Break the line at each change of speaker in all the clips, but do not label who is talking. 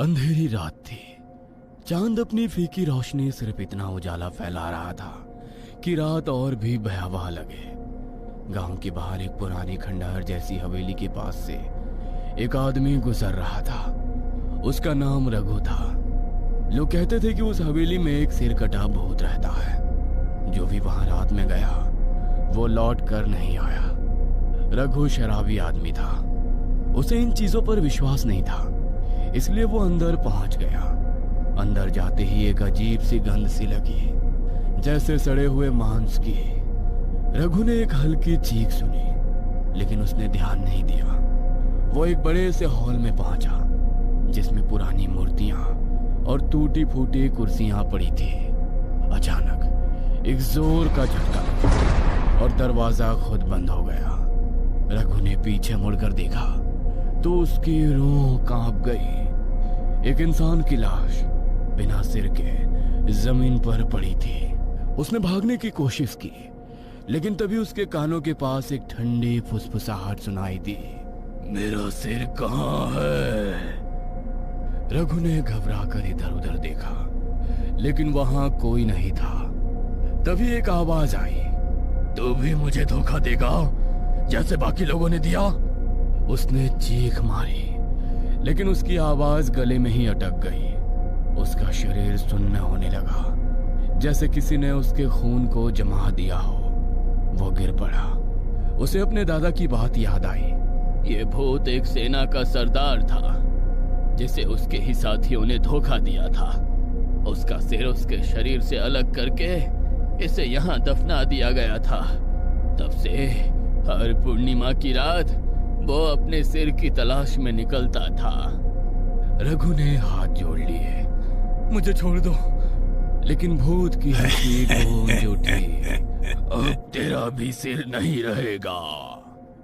अंधेरी रात थी। चांद अपनी फीकी रोशनी सिर्फ इतना उजाला फैला रहा था कि रात और भी भयावह लगे। गांव के बाहर एक पुरानी खंडहर जैसी हवेली के पास से एक आदमी गुजर रहा था। उसका नाम रघु था। लोग कहते थे कि उस हवेली में एक सिरकटा भूत रहता है। जो भी वहां रात में गया वो लौट कर नहीं आया। रघु शराबी आदमी था। उसे इन चीजों पर विश्वास नहीं था, इसलिए वो अंदर पहुंच गया। अंदर जाते ही एक अजीब सी गंध सी लगी, जैसे सड़े हुए मांस की। रघु ने एक हल्की चीख सुनी, लेकिन उसने ध्यान नहीं दिया। वो एक बड़े से हॉल में पहुंचा, जिसमें पुरानी मूर्तियां और टूटी फूटी कुर्सियां पड़ी थी। अचानक एक जोर का झटका लगा और दरवाजा खुद बंद हो गया। रघु ने पीछे मुड़कर देखा तो उसकी रूह कांप गई। एक इंसान की लाश बिना सिर के जमीन पर पड़ी थी। उसने भागने की कोशिश की, लेकिन तभी उसके कानों के पास एक ठंडी फुसफुसाहट सुनाई दी। मेरा सिर कहाँ है? रघु ने घबराकर इधर उधर देखा, लेकिन वहां कोई नहीं था। तभी एक आवाज आई, तू भी मुझे धोखा देगा जैसे बाकी लोगों ने दिया? उसने चीख मारी, लेकिन उसकी आवाज गले में ही अटक गई। उसका शरीर सुन्न होने लगा, जैसे किसी ने उसके खून को जमा दिया हो। वो गिर पड़ा। उसे अपने दादा की बात याद आई। ये भूत एक सेना का सरदार था, जिसे उसके ही साथियों ने धोखा दिया था। उसका सिर उसके शरीर से अलग करके इसे यहाँ दफना दिया गया था। तब से हर पूर्णिमा की रात वो अपने सिर की तलाश में निकलता था। रघु ने हाथ जोड़ लिए, मुझे छोड़ दो। लेकिन भूत की हंसी गूंज उठी, अब तेरा भी सिर नहीं रहेगा।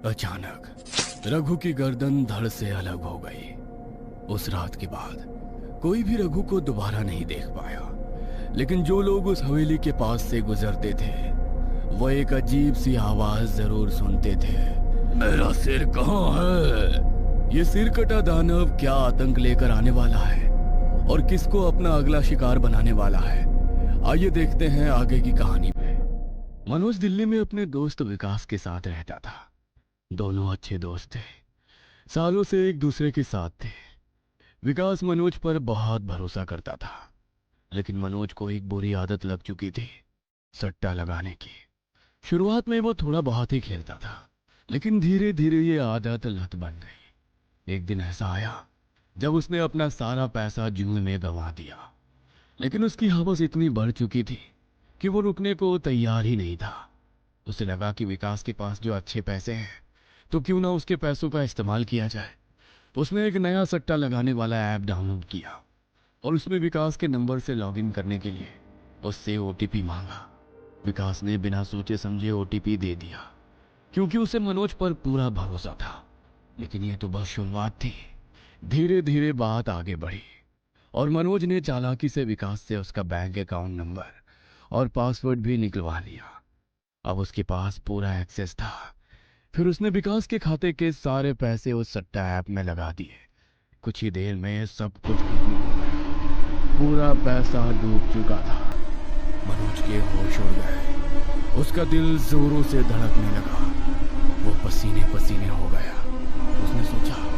अचानक रघु की गर्दन धड़ से अलग हो गई। उस रात के बाद कोई भी रघु को दोबारा नहीं देख पाया, लेकिन जो लोग उस हवेली के पास से गुजरते थे वो एक अजीब सी आवाज जरूर सुनते थे, मेरा सिर कहाँ है? ये सिर कटा दानव क्या आतंक लेकर आने वाला है और किसको अपना अगला शिकार बनाने वाला है? आइए देखते हैं आगे की कहानी में। मनोज दिल्ली में अपने दोस्त विकास के साथ रहता था। दोनों अच्छे दोस्त थे, सालों से एक दूसरे के साथ थे। विकास मनोज पर बहुत भरोसा करता था, लेकिन मनोज को एक बुरी आदत लग चुकी थी, सट्टा लगाने की। शुरुआत में वो थोड़ा बहुत ही खेलता था, लेकिन धीरे धीरे ये आदत लत बन गई। एक दिन ऐसा आया जब उसने अपना सारा पैसा जुए में गंवा दिया, लेकिन उसकी हवस इतनी बढ़ चुकी थी कि वो रुकने को तैयार ही नहीं था। उसे लगा कि विकास के पास जो अच्छे पैसे हैं, तो क्यों ना उसके पैसों का इस्तेमाल किया जाए। उसने एक नया सट्टा लगाने वाला ऐप डाउनलोड किया और उसमें विकास के नंबर से लॉगिन करने के लिए उससे ओटीपी मांगा। विकास ने बिना सोचे समझे ओटीपी दे दिया, क्योंकि उसे मनोज पर पूरा भरोसा था। लेकिन ये तो बस शुरुआत थी। धीरे धीरे बात आगे बढ़ी और मनोज ने चालाकी से विकास से उसका बैंक अकाउंट नंबर और पासवर्ड भी निकलवा लिया। अब उसके पास पूरा एक्सेस था। फिर उसने विकास के खाते के सारे पैसे उस सट्टा ऐप में लगा दिए। कुछ ही देर में सब कुछ खत्म हो गया। पूरा पैसा डूब चुका था। मनोज के होश उड़ गए। उसका दिल जोरों से धड़कने लगा। वो पसीने पसीने हो गया। उसने सोचा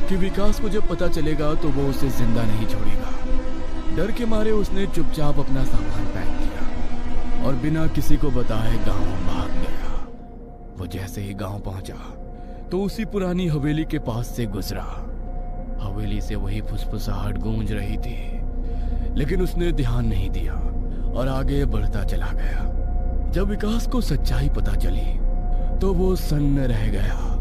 कि विकास को जब पता चलेगा तो वो उसे जिंदा नहीं छोड़ेगा। डर के मारे उसने चुपचाप अपना सामान पैक किया और बिना किसी को बताए गांव भाग गया। वो जैसे ही गांव पहुंचा तो उसी पुरानी हवेली के पास से गुजरा। हवेली से वही फुसफुसाहट गूंज रही थी, लेकिन उसने ध्यान नहीं दिया और आगे बढ़ता चला गया। जब विकास को सच्चाई पता चली तो वो सन्न रह गया।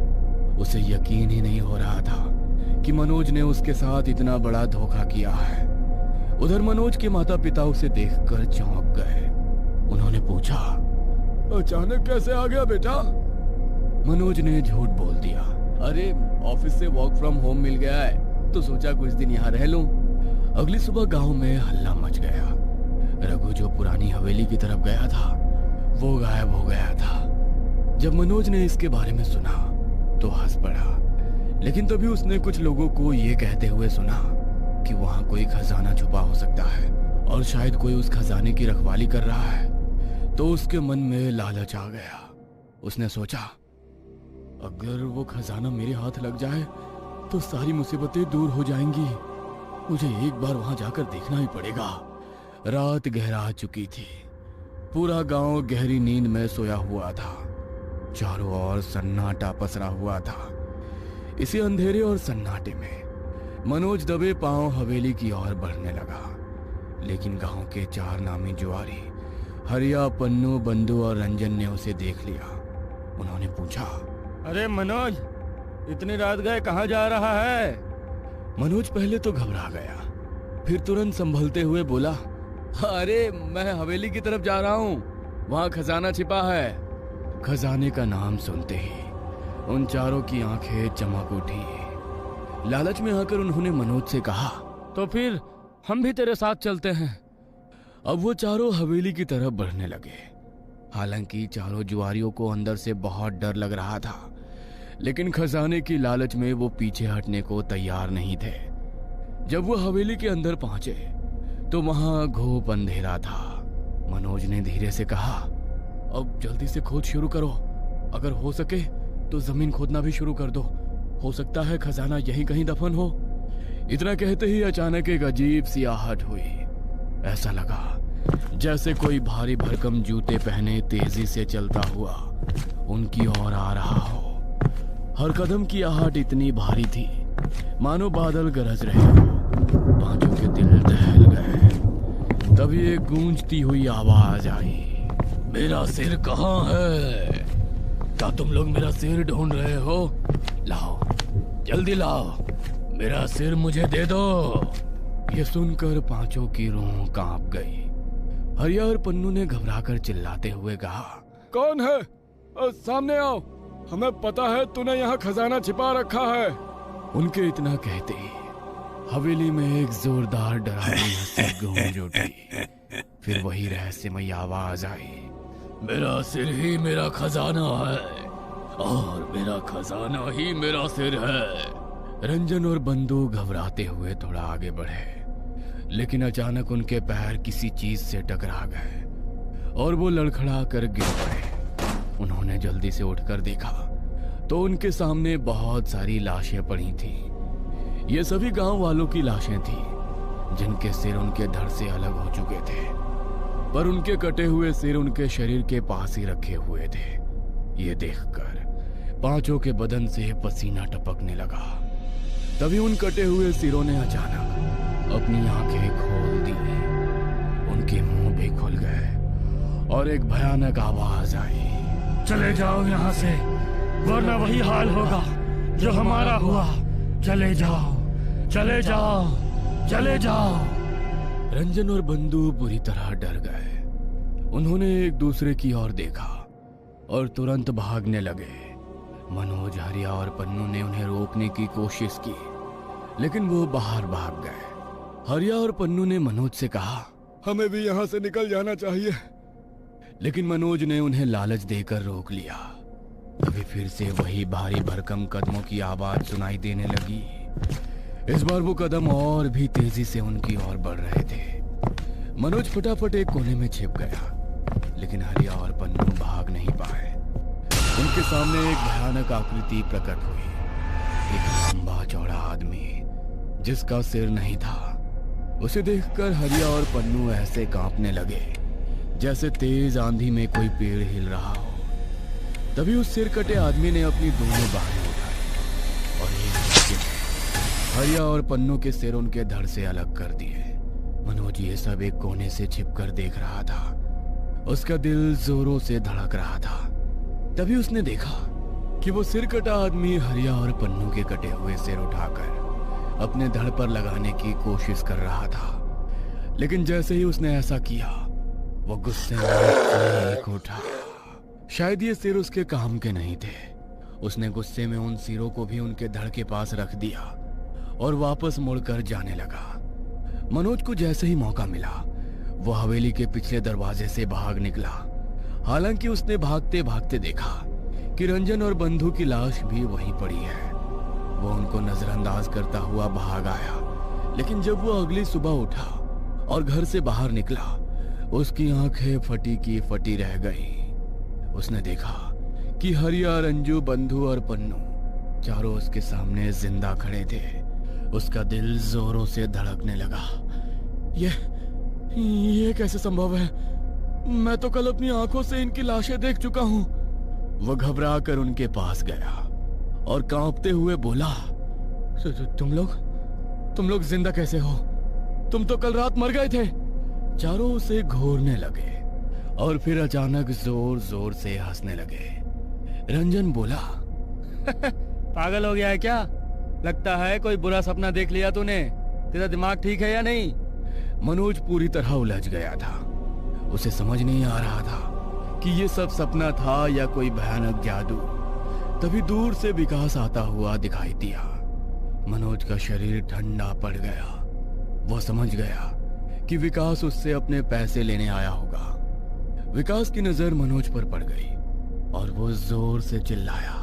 उसे यकीन ही नहीं हो रहा था कि मनोज ने उसके साथ इतना बड़ा धोखा किया है। उधर मनोज के माता पिता उसे देखकर चौंक गए। उन्होंने पूछा, अचानक कैसे आ गया बेटा? मनोज ने झूठ बोल दिया, अरे ऑफिस से वर्क फ्रॉम होम मिल गया है तो सोचा कुछ दिन यहाँ रह लूं। अगली सुबह गांव में हल्ला मच गया। रघु जो पुरानी हवेली की तरफ गया था वो गायब हो गया था। जब मनोज ने इसके बारे में सुना तो हंस पड़ा, लेकिन तभी उसने कुछ लोगों को ये कहते हुए सुना, कि वहां कोई खजाना छुपा हो सकता है और शायद कोई उस खजाने की रखवाली कर रहा है। तो उसके मन में लालच आ गया। उसने सोचा, अगर वो खजाना मेरे हाथ लग जाए तो सारी मुसीबतें दूर हो जाएंगी। मुझे एक बार वहां जाकर देखना ही पड़ेगा। रात गहरा चुकी थी। पूरा गांव गहरी नींद में सोया हुआ था। चारों ओर सन्नाटा पसरा हुआ था। इसी अंधेरे और सन्नाटे में मनोज दबे पांव हवेली की ओर बढ़ने लगा। लेकिन गांव के 4 नामी जुआरी हरिया, पन्नू, बंधु और रंजन ने उसे देख लिया। उन्होंने पूछा, अरे मनोज, इतनी रात गए कहाँ जा रहा है? मनोज पहले तो घबरा गया, फिर तुरंत संभलते हुए बोला, अरे मैं हवेली की तरफ जा रहा हूँ, वहां खजाना छिपा है। खजाने का नाम सुनते ही उन चारों की आंखें चमक उठी। लालच में आकर उन्होंने मनोज से कहा, तो फिर हम भी तेरे साथ चलते हैं। अब वो चारों हवेली की तरफ बढ़ने लगे। हालांकि चारों जुआरियों को अंदर से बहुत डर लग रहा था, लेकिन खजाने की लालच में वो पीछे हटने को तैयार नहीं थे। जब वो हवेली के अंदर पहुंचे तो वहां घोप अंधेरा था। मनोज ने धीरे से कहा, अब जल्दी से खोज शुरू करो। अगर हो सके तो जमीन खोदना भी शुरू कर दो। हो सकता है खजाना यहीं कहीं दफन हो। इतना कहते ही अचानक एक अजीब सी आहट हुई। ऐसा लगा जैसे कोई भारी भरकम जूते पहने तेजी से चलता हुआ उनकी ओर आ रहा हो। हर कदम की आहट इतनी भारी थी मानो बादल गरज रहे हो। पांचों के दिल दहल गए। तभी एक गूंजती हुई आवाज आई, मेरा सिर कहाँ है? क्या तुम लोग मेरा सिर ढूंढ रहे हो? लाओ, जल्दी लाओ, मेरा सिर मुझे दे दो। ये सुनकर पांचों की रूह कांप गई। हरिया और पन्नू ने घबराकर चिल्लाते हुए कहा, कौन है? सामने आओ, हमें पता है तूने यहाँ खजाना छिपा रखा है। उनके इतना कहते ही हवेली में एक जोरदार डरावनी हंसी गूंज उठी। फिर वही रहस्यमयी आवाज आई, मेरा सिर ही मेरा खजाना है और मेरा खजाना ही मेरा सिर है। रंजन और बंधु घबराते हुए थोड़ा आगे बढ़े, लेकिन अचानक उनके पैर किसी चीज से टकरा गए और वो लड़खड़ा कर गिर पड़े। उन्होंने जल्दी से उठकर देखा तो उनके सामने बहुत सारी लाशें पड़ी थीं। ये सभी गांव वालों की लाशें थीं, जिनके सिर उनके धड़ से अलग हो चुके थे, पर उनके कटे हुए सिर उनके शरीर के पास ही रखे हुए थे। ये देखकर पांचों के बदन से पसीना टपकने लगा। तभी उन कटे हुए सिरों ने अचानक अपनी आंखें खोल दी। उनके मुंह भी खुल गए और एक भयानक आवाज आई, चले जाओ यहाँ से, वरना वही हाल होगा जो हमारा हुआ। चले जाओ, चले जाओ, चले जाओ। रंजन और बंधु बुरी तरह डर गए। उन्होंने एक दूसरे की ओर देखा और तुरंत भागने लगे। मनोज, हरिया और पन्नू ने उन्हें रोकने की कोशिश की, लेकिन वो बाहर भाग गए। हरिया और पन्नू ने मनोज से कहा, हमें भी यहाँ से निकल जाना चाहिए, लेकिन मनोज ने उन्हें लालच देकर रोक लिया। तभी फिर से वही भारी भरकम कदमों की आवाज सुनाई देने लगी। इस बार वो कदम और भी तेजी से उनकी ओर बढ़ रहे थे। मनोज फटाफट एक कोने में छिप गया, लेकिन हरिया और पन्नू भाग नहीं पाए। उनके सामने एक भयानक आकृति प्रकट हुई। एक लंबा चौड़ा आदमी जिसका सिर नहीं था। उसे देखकर हरिया और पन्नू ऐसे कांपने लगे जैसे तेज आंधी में कोई पेड़ हिल रहा हो। तभी उस सिर कटे आदमी ने अपनी दोनों बाहें उठाई और एक झटके में हरिया और पन्नू के सिर उनके धड़ से अलग कर दिए। मनोज ये सब एक कोने से छिपकर देख रहा था। उसका दिल जोरों से धड़क रहा था। तभी उसने देखा कि वो सिर कटा आदमी हरिया और पन्नू के कटे हुए सिर उठाकर अपने धड़ पर लगाने की कोशिश कर रहा था। लेकिन जैसे ही उसने ऐसा किया, वो गुस्से में चीख उठा। शायद ये सिर उसके काम के नहीं थे। उसने गुस्से में उन सिरों को भी उनके धड़ के पास रख दिया और वापस मुड़कर जाने लगा। मनोज को जैसे ही मौका मिला, वो हवेली के पिछले दरवाजे से भाग निकला। हालांकि उसने भागते भागते देखा कि रंजन और बंधु की लाश भी वहीं पड़ी है। वो उनको नजरअंदाज करता हुआ भाग आया, लेकिन जब वो अगली सुबह उठा और घर से बाहर निकला, उसकी आंखें फटी की फटी रह गई। उसने देखा कि हरिया, रंजू, बंधु और पन्नू चारों उसके सामने जिंदा खड़े थे। उसका दिल जोरों से धड़कने लगा। ये कैसे संभव है? मैं तो कल अपनी आंखों से इनकी लाशें देख चुका हूं। वो घबरा कर उनके पास गया और कांपते हुए बोला, तुम लोग जिंदा कैसे हो? तुम तो कल रात मर गए थे। चारों उसे घूरने लगे और फिर अचानक जोर जोर से हंसने लगे। रंजन बोला, पागल हो गया है क्या? लगता है कोई बुरा सपना देख लिया तूने। तेरा दिमाग ठीक है या नहीं? मनोज पूरी तरह उलझ गया था। उसे समझ नहीं आ रहा था कि ये सब सपना था या कोई भयानक जादू। तभी दूर से विकास आता हुआ दिखाई दिया। मनोज का शरीर ठंडा पड़ गया। वो समझ गया कि विकास उससे अपने पैसे लेने आया होगा। विकास की नजर मनोज पर पड़ गई और वो जोर से चिल्लाया,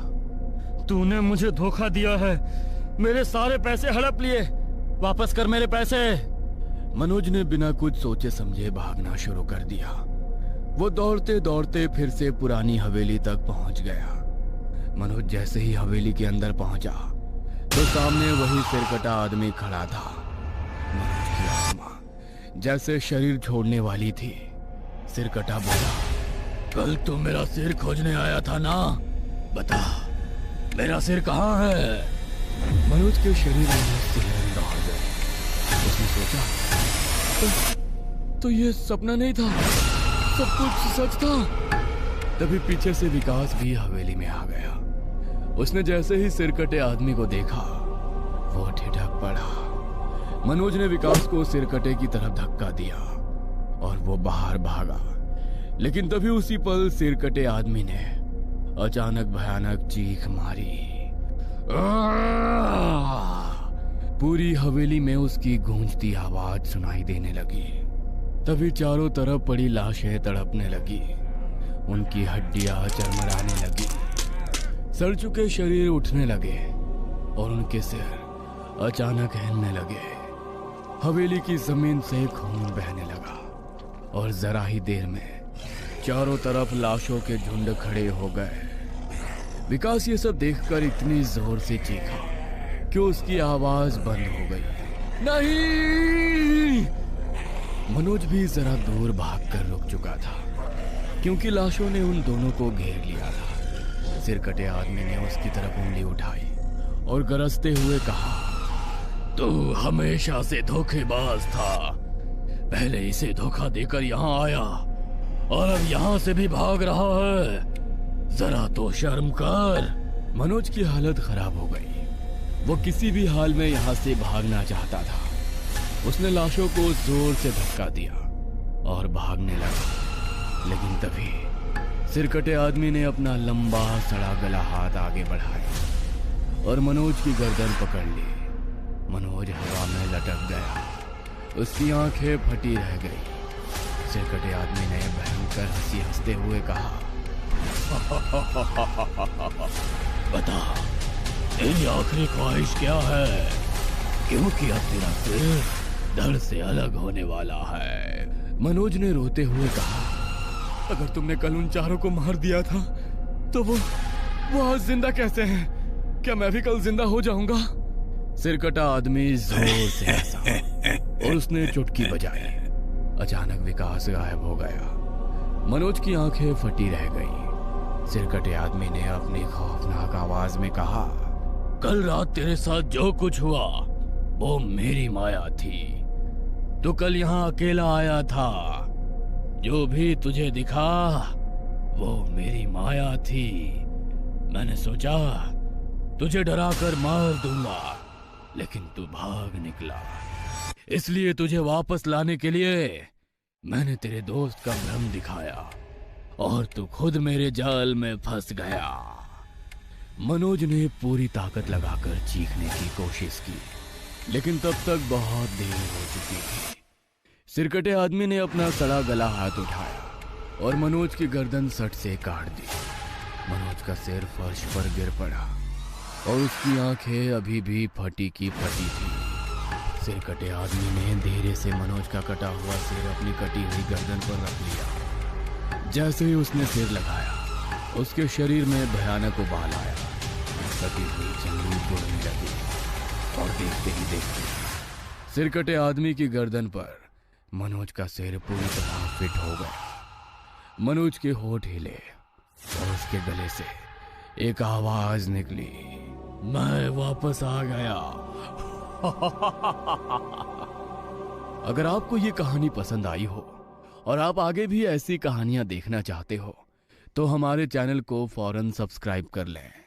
तूने मुझे धोखा दिया है। मेरे सारे पैसे हड़प लिए। वापस कर मेरे पैसे। मनोज ने बिना कुछ सोचे समझे भागना शुरू कर दिया। वो दौड़ते दौड़ते फिर से पुरानी हवेली तक पहुंच गया। मनोज जैसे ही हवेली के अंदर पहुंचा तो सामने वही सिरकटा आदमी खड़ा था। मनोज की आत्मा जैसे शरीर छोड़ने वाली थी। सिरकटा बोला, कल तू मेरा सिर खोजने आया था ना? बता, मेरा सिर कहाँ है? मनोज के शरीर में सिहरन दौड़ गई। उसने सोचा, तो ये सपना नहीं था, सब कुछ सच था। तभी पीछे से विकास भी हवेली में आ गया। उसने जैसे ही सिरकटे आदमी को देखा, वो ठिठक पड़ा। मनोज ने विकास को सिरकटे की तरफ धक्का दिया और वो बाहर भागा। लेकिन तभी उसी पल सिरकटे आदमी ने अचानक भयानक चीख मारी। पूरी हवेली में उसकी गूंजती आवाज सुनाई देने लगी। तभी चारों तरफ पड़ी लाशें तड़पने लगी। उनकी हड्डियां चरमराने लगी। सड़ चुके शरीर उठने लगे और उनके सिर अचानक हिलने लगे। हवेली की जमीन से खून बहने लगा और जरा ही देर में चारों तरफ लाशों के झुंड खड़े हो गए। विकास ये सब देखकर इतनी जोर से चीखा कि उसकी आवाज बंद हो गई। नहीं! मनोज भी जरा दूर भागकर रुक चुका था क्योंकि लाशों ने उन दोनों को घेर लिया था। सिरकटे आदमी ने उसकी तरफ उंगली उठाई और गरजते हुए कहा, तू हमेशा से धोखेबाज था। पहले इसे धोखा देकर यहाँ आया और अब यहाँ से भी भाग रहा है। जरा तो शर्म कर। मनोज की हालत खराब हो गई। वो किसी भी हाल में यहाँ से भागना चाहता था। उसने लाशों को जोर से धक्का दिया और भागने लगा। लेकिन तभी सिरकटे आदमी ने अपना लंबा सड़ा गला हाथ आगे बढ़ाया और मनोज की गर्दन पकड़ ली। मनोज हवा में लटक गया। उसकी आंखें फटी रह गई। सिरकटे आदमी ने भयंकर हंसी हंसते हुए कहा, बता, तेरी आखिरी ख्वाहिश क्या है? क्योंकि अब तेरा सिर धड़ से अलग होने वाला है। मनोज ने रोते हुए कहा, अगर तुमने कल उन चारों को मार दिया था तो वो आज जिंदा कैसे हैं? क्या मैं भी कल जिंदा हो जाऊंगा? सिरकटा आदमी जोर से हंसा और उसने चुटकी बजाई। अचानक विकास गायब हो गया। मनोज की आंखें फटी रह गईं। सिरकटे आदमी ने अपनी खौफनाक आवाज में कहा, कल रात तेरे साथ जो कुछ हुआ वो मेरी माया थी। तू कल यहाँ अकेला आया था। जो भी तुझे दिखा वो मेरी माया थी। मैंने सोचा तुझे डराकर मार दूंगा, लेकिन तू भाग निकला। इसलिए तुझे वापस लाने के लिए मैंने तेरे दोस्त का भ्रम दिखाया और तू खुद मेरे जाल में फंस गया। मनोज ने पूरी ताकत लगाकर चीखने की कोशिश की, लेकिन तब तक बहुत देर हो चुकी थी। सिरकटे आदमी ने अपना सड़ा गला हाथ उठाया और मनोज की गर्दन सट से काट दी। मनोज का सिर फर्श पर गिर पड़ा और उसकी आंखें अभी भी फटी की फटी थी। सिर कटे आदमी ने धीरे से मनोज का कटा हुआ सिर अपनी कटी हुई गर्दन पर रख लिया। जैसे ही उसने सिर लगाया, उसके शरीर में भयानक उबाल आया। कटी हुई चमड़ी बुड़ने लगी और देखते ही देखते सिर कटे आदमी की गर्दन पर मनोज का सिर पूरी तरह फिट हो गया। मनोज के होठ हिले और उसके गले से एक आवाज निकली, मैं वापस आ गया। अगर आपको ये कहानी पसंद आई हो और आप आगे भी ऐसी कहानियां देखना चाहते हो तो हमारे चैनल को फौरन सब्सक्राइब कर लें।